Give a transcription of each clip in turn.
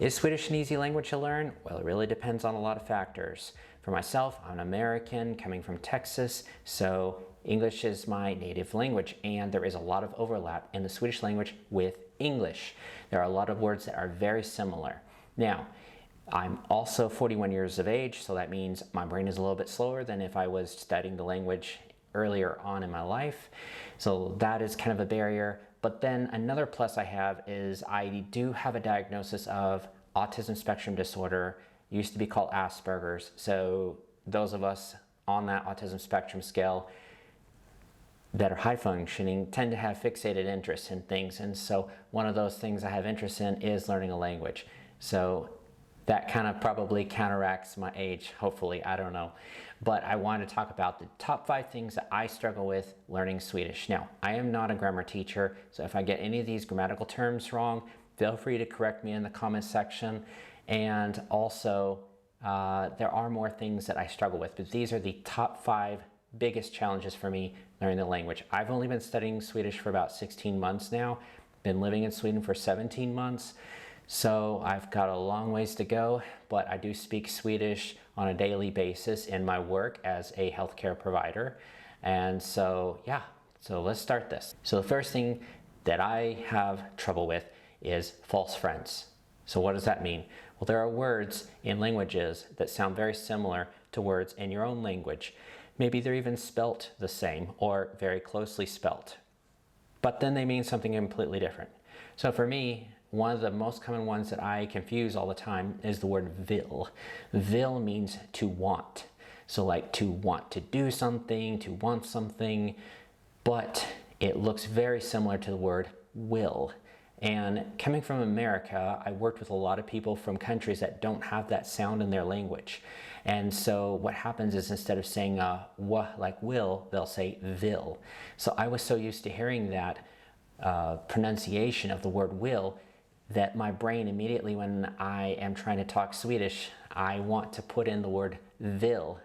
Is Swedish an easy language to learn? Well, it really depends on a lot of factors. For myself, I'm an American coming from Texas, so English is my native language, and there is a lot of overlap in the Swedish language with English. There are a lot of words that are very similar. Now, I'm also 41 years of age, so that means my brain is a little bit slower than if I was studying the language earlier on in my life. So that is kind of a barrier. But then another plus I have is I do have a diagnosis of autism spectrum disorder, used to be called Asperger's. So those of us on that autism spectrum scale that are high functioning tend to have fixated interests in things. And so one of those things I have interest in is learning a language. So that kind of probably counteracts my age, hopefully, I don't know. But I want to talk about the top 5 things that I struggle with learning Swedish. Now, I am not a grammar teacher, so if I get any of these grammatical terms wrong, feel free to correct me in the comments section. And also, there are more things that I struggle with, but these are the top 5 biggest challenges for me learning the language. I've only been studying Swedish for about 16 months now, been living in Sweden for 17 months. So I've got a long ways to go, but I do speak Swedish on a daily basis in my work as a healthcare provider. And so, yeah, so let's start this. So the first thing that I have trouble with is false friends. So what does that mean? Well, there are words in languages that sound very similar to words in your own language. Maybe they're even spelt the same or very closely spelt, but then they mean something completely different. So for me, one of the most common ones that I confuse all the time is the word vill. Vill means to want. So like to want to do something, to want something, but it looks very similar to the word will. And coming from America, I worked with a lot of people from countries that don't have that sound in their language. And so what happens is instead of saying w like will, they'll say vill. So I was so used to hearing that pronunciation of the word will that my brain immediately, when I am trying to talk Swedish, I want to put in the word vill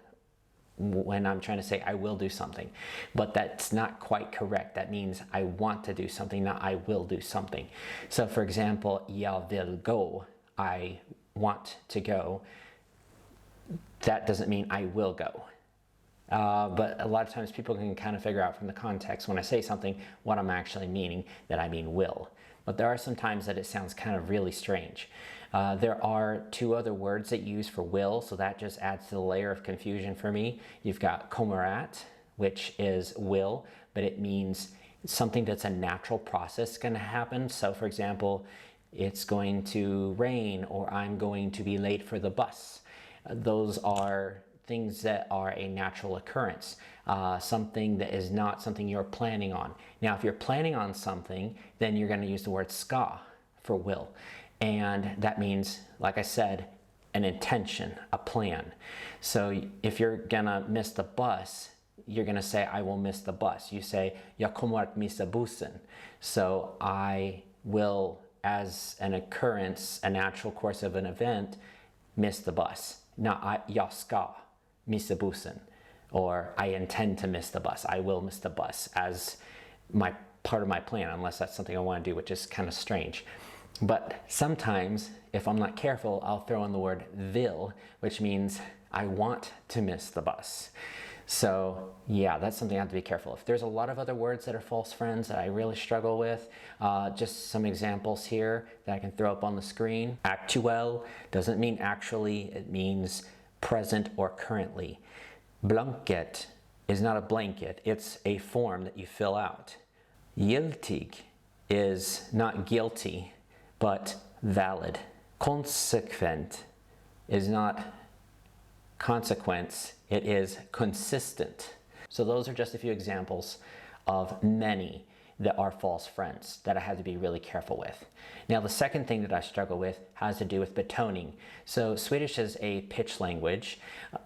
when I'm trying to say I will do something. But that's not quite correct. That means I want to do something, not I will do something. So for example, jag vill gå, I want to go. That doesn't mean I will go. But a lot of times people can kind of figure out from the context when I say something what I'm actually meaning, that I mean will. But there are some times that it sounds kind of really strange. There are 2 other words that you use for will, so that just adds to the layer of confusion for me. You've got kommer att, which is will, but it means something that's a natural process going to happen. So for example, it's going to rain, or I'm going to be late for the bus. Those are things that are a natural occurrence, something that is not something you're planning on. Now, if you're planning on something, then you're going to use the word ska for will. And that means, like I said, an intention, a plan. So if you're going to miss the bus, you're going to say, I will miss the bus. You say, jag kommer att missa bussen. So I will, as an occurrence, a natural course of an event, miss the bus. Not jag ska missa bussen, or I intend to miss the bus. I will miss the bus as my part of my plan, unless that's something I want to do, which is kind of strange. But sometimes, if I'm not careful, I'll throw in the word vill, which means I want to miss the bus. So yeah, that's something I have to be careful of. There's a lot of other words that are false friends that I really struggle with. Just some examples here that I can throw up on the screen. Actuell doesn't mean actually, it means present or currently. Blanket is not a blanket, it's a form that you fill out. Giltig is not guilty, but valid. Konsekvent is not consequence, it is consistent. So those are just a few examples of many that are false friends that I have to be really careful with. Now, the second thing that I struggle with has to do with betoning. So Swedish is a pitch language.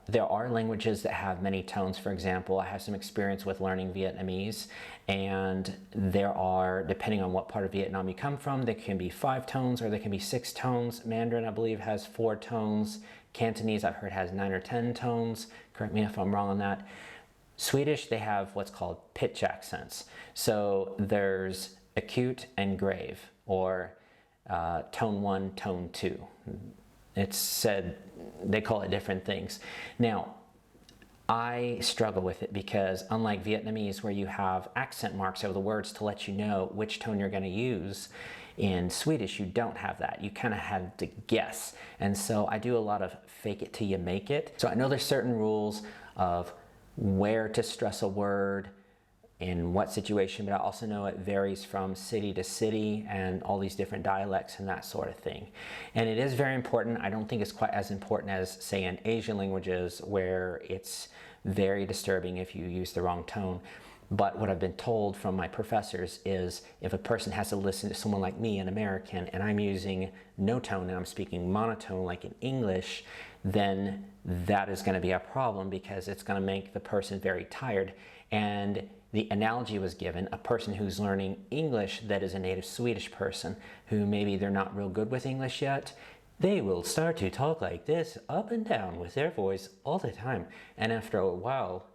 There are languages that have many tones. For example, I have some experience with learning Vietnamese, and there are, depending on what part of Vietnam you come from, there can be 5 tones or there can be 6 tones. Mandarin, I believe, has 4 tones. Cantonese, I've heard, has 9 or 10 tones. Correct me if I'm wrong on that. Swedish, they have what's called pitch accents. So there's acute and grave, or tone 1, tone 2. It's said, they call it different things. Now, I struggle with it because unlike Vietnamese where you have accent marks over the words to let you know which tone you're going to use, in Swedish you don't have that. You kind of have to guess. And so I do a lot of fake it till you make it. So I know there's certain rules of where to stress a word, in what situation, but I also know it varies from city to city and all these different dialects and that sort of thing. And it is very important. I don't think it's quite as important as, say, in Asian languages where it's very disturbing if you use the wrong tone. But what I've been told from my professors is if a person has to listen to someone like me, an American, and I'm using no tone and I'm speaking monotone like in English, then that is going to be a problem because it's going to make the person very tired. And the analogy was given, a person who's learning English that is a native Swedish person, who maybe they're not real good with English yet, they will start to talk like this up and down with their voice all the time. And after a while,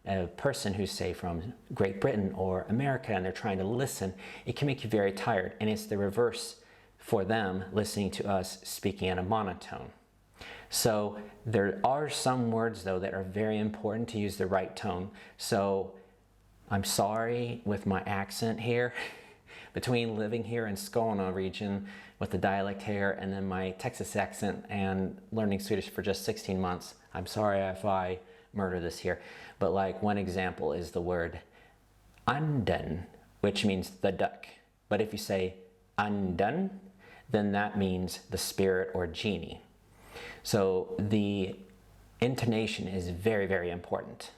a person who's, say, from Great Britain or America and they're trying to listen, it can make you very tired. And it's the reverse for them listening to us speaking in a monotone. So there are some words, though, that are very important to use the right tone. So I'm sorry with my accent here. Between living here in Skåne region with the dialect here and then my Texas accent and learning Swedish for just 16 months, I'm sorry if I murder this here. But like one example is the word anden, which means the duck. But if you say anden, then that means the spirit or genie. So the intonation is very, very important.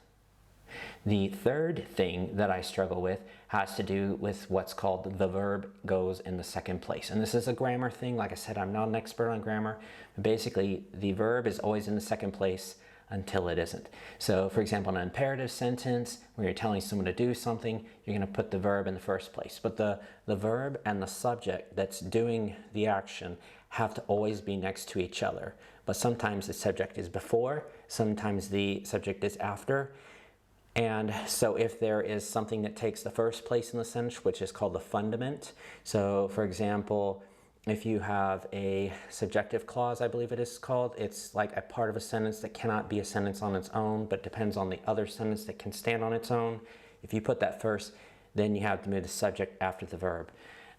The third thing that I struggle with has to do with what's called the verb goes in the second place. And this is a grammar thing. Like I said, I'm not an expert on grammar. Basically, the verb is always in the second place until it isn't. So for example, in an imperative sentence where you're telling someone to do something, you're going to put the verb in the first place. But the verb and the subject that's doing the action have to always be next to each other. But sometimes the subject is before, sometimes the subject is after. And so if there is something that takes the first place in the sentence, which is called the fundament. So for example, if you have a subjective clause, I believe it is called, it's like a part of a sentence that cannot be a sentence on its own, but depends on the other sentence that can stand on its own. If you put that first, then you have to move the subject after the verb.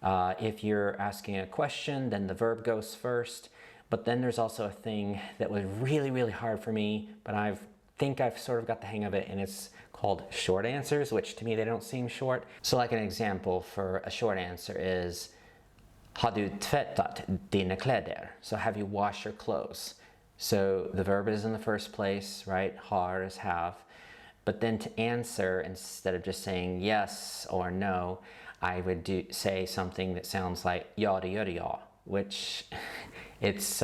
If you're asking a question, then the verb goes first. But then there's also a thing that was really, really hard for me, but I think I've sort of got the hang of it, and it's called short answers, which to me they don't seem short. So like an example for a short answer is har du tvättat dina kläder? So have you washed your clothes? So the verb is in the first place, right? Har is have. But then to answer, instead of just saying yes or no, I would say something that sounds like ja, det gör det ja, which it's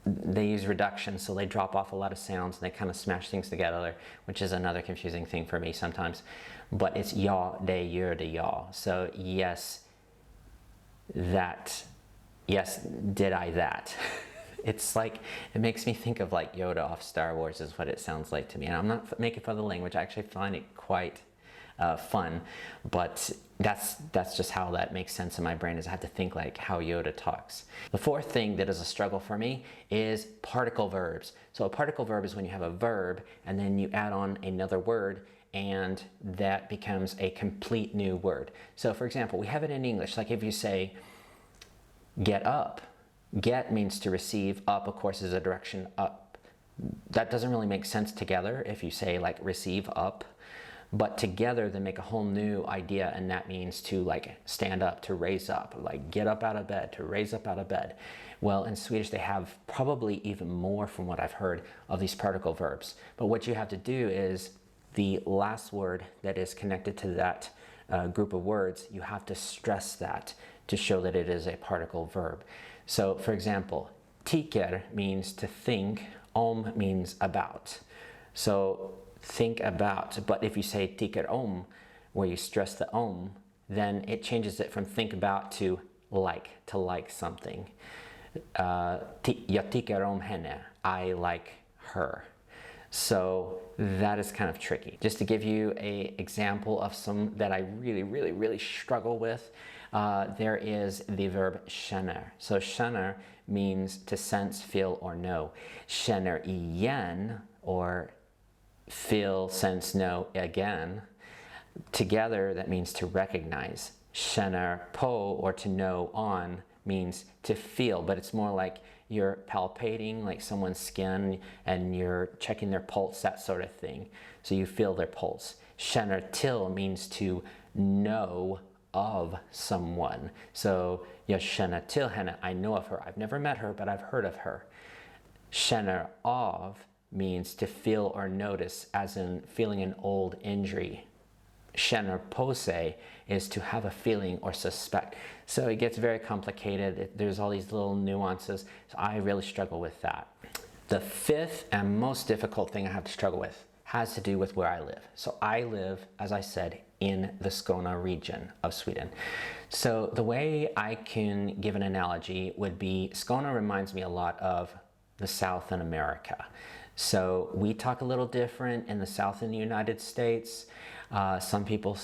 they use reduction, so they drop off a lot of sounds and they kind of smash things together, which is another confusing thing for me sometimes. But it's ja, det gör det ja. So yes, that, yes, did I that? It's like, it makes me think of like Yoda off Star Wars is what it sounds like to me. And I'm not making fun of the language, I actually find it quite fun, but that's just how that makes sense in my brain, is I have to think like how Yoda talks. The fourth thing that is a struggle for me is particle verbs. So a particle verb is when you have a verb and then you add on another word and that becomes a complete new word. So for example, we have it in English, like if you say get up, get means to receive, up of course is a direction up. That doesn't really make sense together if you say like receive up. But together they make a whole new idea, and that means to like stand up, to raise up, like get up out of bed, to raise up out of bed. Well, in Swedish they have probably even more, from what I've heard, of these particle verbs. But what you have to do is the last word that is connected to that group of words, you have to stress that to show that it is a particle verb. So for example, tycker means to think, om means about. So think about, but if you say tycker om, where you stress the om, then it changes it from think about to like something. Jag tycker om henne, I like her. So that is kind of tricky. Just to give you an example of some that I really struggle with, there is the verb känner. So känner means to sense, feel, or know. Känner igen, or feel, sense, know again. Together, that means to recognize. Känner på, or to know on, means to feel, but it's more like you're palpating like someone's skin and you're checking their pulse, that sort of thing. So you feel their pulse. Känner till means to know of someone. So jag känner till henne, I know of her. I've never met her, but I've heard of her. Känner av means to feel or notice, as in feeling an old injury. Känner på sig is to have a feeling or suspect. So it gets very complicated. There's all these little nuances. So I really struggle with that. The fifth and most difficult thing I have to struggle with has to do with where I live. So I live, as I said, in the Skåne region of Sweden. So the way I can give an analogy would be, Skåne reminds me a lot of the South in America. So we talk a little different in the South in the United States. Some people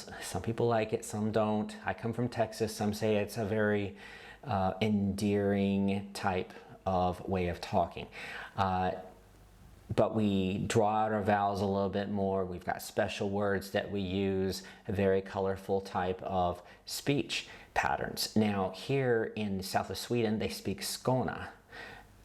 like it, some don't. I come from Texas. Some say it's a very endearing type of way of talking. But we draw out our vowels a little bit more. We've got special words that we use, a very colorful type of speech patterns. Now, here in the south of Sweden, they speak Skåne,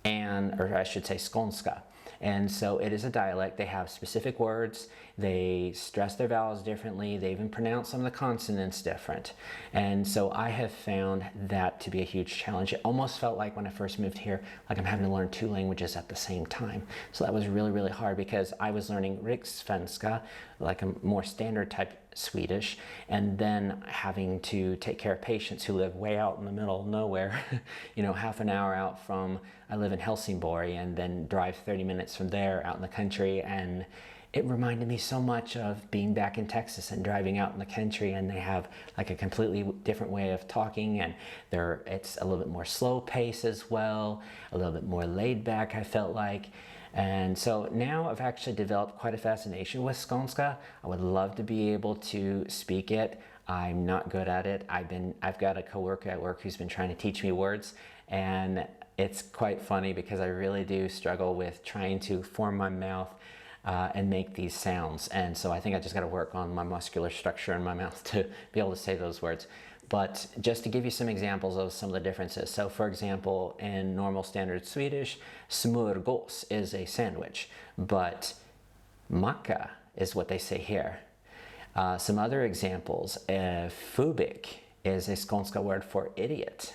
or I should say skånska. And so it is a dialect. They have specific words. They stress their vowels differently. They even pronounce some of the consonants different. And so I have found that to be a huge challenge. It almost felt like when I first moved here, like I'm having to learn two languages at the same time. So that was really hard, because I was learning rikssvenska, like a more standard type Swedish, and then having to take care of patients who live way out in the middle of nowhere, you know, half an hour out from, I live in Helsingborg, and then drive 30 minutes from there out in the country. And it reminded me so much of being back in Texas and driving out in the country, and they have like a completely different way of talking, and it's a little bit more slow pace as well, a little bit more laid back, I felt like. And so now I've actually developed quite a fascination with skånska. I would love to be able to speak it. I'm not good at it. I've got a coworker at work who's been trying to teach me words, and it's quite funny because I really do struggle with trying to form my mouth and make these sounds. And so I think I just got to work on my muscular structure in my mouth to be able to say those words. But just to give you some examples of some of the differences. So for example, in normal standard Swedish, smörgås is a sandwich, but macka is what they say here. Some other examples, fubik is a skånska word for idiot.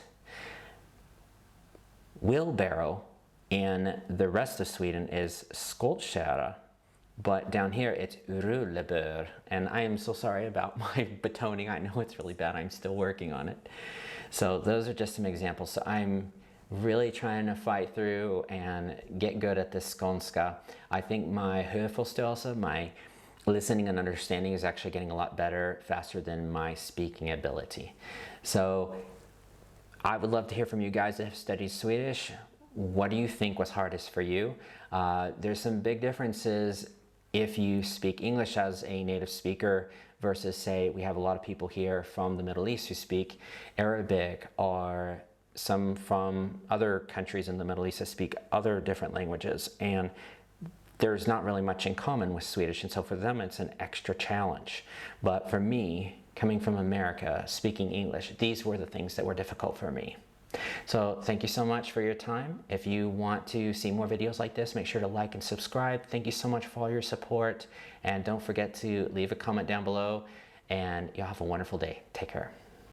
Wheelbarrow in the rest of Sweden is skottkärra, but down here it's rullebör. And I am so sorry about my betoning. I know it's really bad. I'm still working on it. So those are just some examples. So I'm really trying to fight through and get good at this skånska. I think my hörförståelse, my listening and understanding, is actually getting a lot better, faster than my speaking ability. So I would love to hear from you guys that have studied Swedish. What do you think was hardest for you? There's some big differences if you speak English as a native speaker versus, say, we have a lot of people here from the Middle East who speak Arabic, or some from other countries in the Middle East that speak other different languages. And there's not really much in common with Swedish, and so for them it's an extra challenge. But for me, coming from America, speaking English, these were the things that were difficult for me. So thank you so much for your time. If you want to see more videos like this, make sure to like and subscribe. Thank you so much for all your support, and don't forget to leave a comment down below, and you'll have a wonderful day. Take care.